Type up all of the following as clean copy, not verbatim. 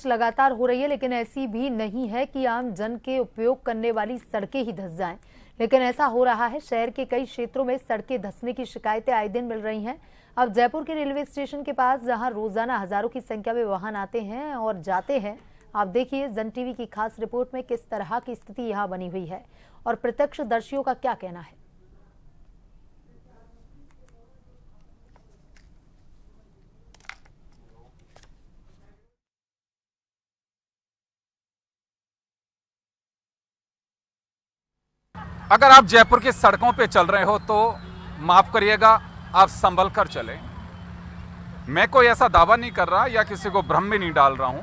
लगातार हो रही है, लेकिन ऐसी भी नहीं है कि आम जन के उपयोग करने वाली सड़कें ही धंस जाएं। लेकिन ऐसा हो रहा है। शहर के कई क्षेत्रों में सड़कें धंसने की शिकायतें आए दिन मिल रही हैं। अब जयपुर के रेलवे स्टेशन के पास, जहां रोजाना हजारों की संख्या में वाहन आते हैं और जाते हैं, आप देखिए जन टीवी की खास रिपोर्ट में किस तरह की स्थिति यहां बनी हुई है और प्रत्यक्षदर्शियों का क्या कहना है। अगर आप जयपुर की सड़कों पे चल रहे हो तो माफ करिएगा, आप संभल कर चलें। मैं कोई ऐसा दावा नहीं कर रहा या किसी को भ्रम में नहीं डाल रहा हूं।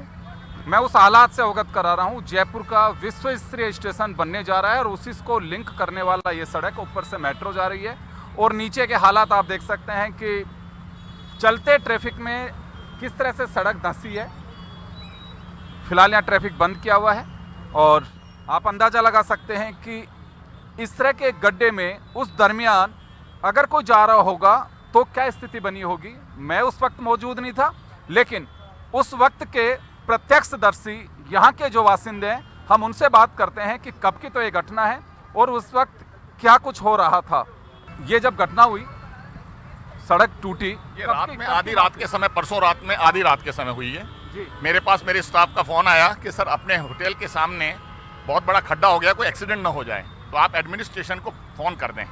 मैं उस हालात से अवगत करा रहा हूं। जयपुर का विश्व स्तरीय स्टेशन बनने जा रहा है और उसी को लिंक करने वाला ये सड़क, ऊपर से मेट्रो जा रही है और नीचे के हालात आप देख सकते हैं कि चलते ट्रैफिक में किस तरह से सड़क धंसी है। फिलहाल यहाँ ट्रैफिक बंद किया हुआ है और आप अंदाजा लगा सकते हैं कि इस तरह के गड्ढे में उस दरमियान अगर कोई जा रहा होगा तो क्या स्थिति बनी होगी। मैं उस वक्त मौजूद नहीं था, लेकिन उस वक्त के प्रत्यक्षदर्शी यहाँ के जो वासिंदे हैं, हम उनसे बात करते हैं कि कब की तो ये घटना है और उस वक्त क्या कुछ हो रहा था। ये जब घटना हुई, सड़क टूटी, ये रात में आधी रात के समय, परसों रात में आधी रात के समय हुई है जी। मेरे पास मेरे स्टाफ का फोन आया कि सर अपने होटल के सामने बहुत बड़ा खड्डा हो गया, कोई एक्सीडेंट ना हो जाए तो आप एडमिनिस्ट्रेशन को फ़ोन कर दें।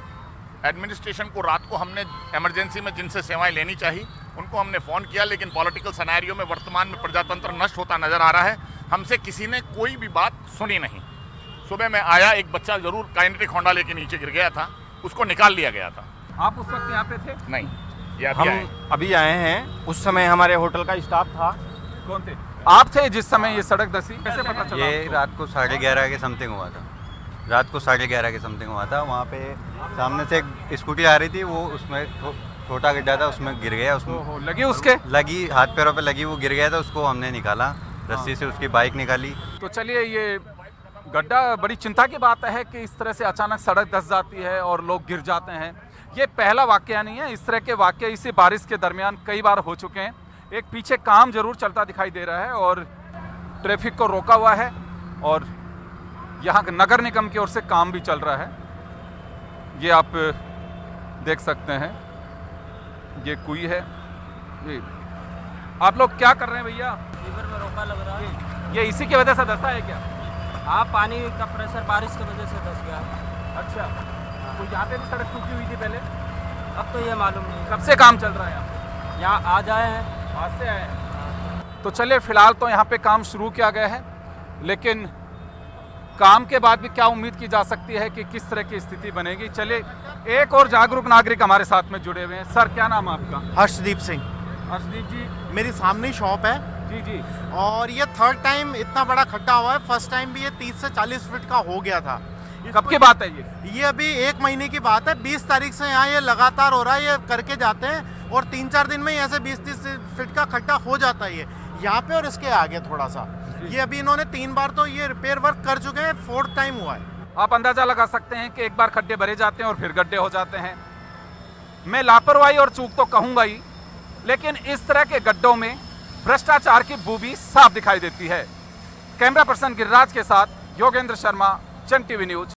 एडमिनिस्ट्रेशन को रात को हमने इमरजेंसी में जिनसे सेवाएं लेनी चाहिए उनको हमने फ़ोन किया, लेकिन पॉलिटिकल सिनेरियो में वर्तमान में प्रजातंत्र नष्ट होता नज़र आ रहा है। हमसे किसी ने कोई भी बात सुनी नहीं। सुबह में आया, एक बच्चा जरूर काइनेटिक होंडा लेके नीचे गिर गया था, उसको निकाल लिया गया था। आप उस वक्त यहाँ पे थे? नहीं, ये अभी आए हैं। उस समय हमारे होटल का स्टाफ था। कौन थे? आप थे जिस समय ये सड़क धंसी? कैसे पता चला? ये रात को 11:30 के समथिंग हुआ था। रात को 11:30 के समथिंग हुआ था। वहाँ पे सामने से एक स्कूटी आ रही थी, वो उसमें छोटा गड्ढा था, उसमें गिर गया। उसमें लगी, उसके लगी, हाथ पैरों पे लगी, वो गिर गया था। उसको हमने निकाला, रस्सी से उसकी बाइक निकाली। तो चलिए, ये गड्ढा बड़ी चिंता की बात है कि इस तरह से अचानक सड़क धंस जाती है और लोग गिर जाते हैं। ये पहला वाकया नहीं है। इस तरह के वाकये इसी बारिश के दरमियान कई बार हो चुके हैं। एक पीछे काम जरूर चलता दिखाई दे रहा है और ट्रैफिक को रोका हुआ है और यहाँ नगर निगम की ओर से काम भी चल रहा है। ये आप देख सकते हैं, ये कुई है। ये आप लोग क्या कर रहे हैं भैया? रिवर में रोका लग रहा है। ये इसी की वजह से धंसा है क्या? हाँ, पानी का प्रेशर बारिश की वजह से धंस गया। अच्छा, तो यहाँ पे भी सड़क टूटी हुई थी पहले? अब तो ये मालूम नहीं। कब से काम चल रहा है यहाँ पे? यहाँ आज आए हैं। आज से आए हैं। तो चलिए, फिलहाल तो यहाँ पे काम शुरू किया गया है, लेकिन काम के बाद भी क्या उम्मीद की जा सकती है कि किस तरह की स्थिति बनेगी। चलिए, एक और जागरूक नागरिक हमारे साथ में जुड़े हुए हैं। सर, क्या नाम है आपका? हर्षदीप सिंह। हर्षदीप जी, मेरी सामने शॉप है जी जी। और ये थर्ड टाइम इतना बड़ा खड्डा हुआ है। फर्स्ट टाइम भी ये 30 से 40 फीट का हो गया था। कब की बात है ये अभी 1 महीने की बात है। 20 तारीख से यहाँ ये लगातार हो रहा है। ये करके जाते हैं और 3-4 दिन में ही ऐसे 20-30 फीट का खड्डा हो जाता है ये यहाँ पे और इसके आगे थोड़ा सा। ये अभी इन्होंने 3 बार तो ये रिपेयर वर्क कर चुके हैं, 4th टाइम हुआ है। आप अंदाजा लगा सकते हैं कि एक बार खड्डे भरे जाते हैं और फिर गड्ढे हो जाते हैं। मैं लापरवाही और चूक तो कहूंगा ही, लेकिन इस तरह के गड्ढों में भ्रष्टाचार की बू भी साफ दिखाई देती है। कैमरा पर्सन गिरिराज के साथ योगेंद्र शर्मा, जन टीवी न्यूज।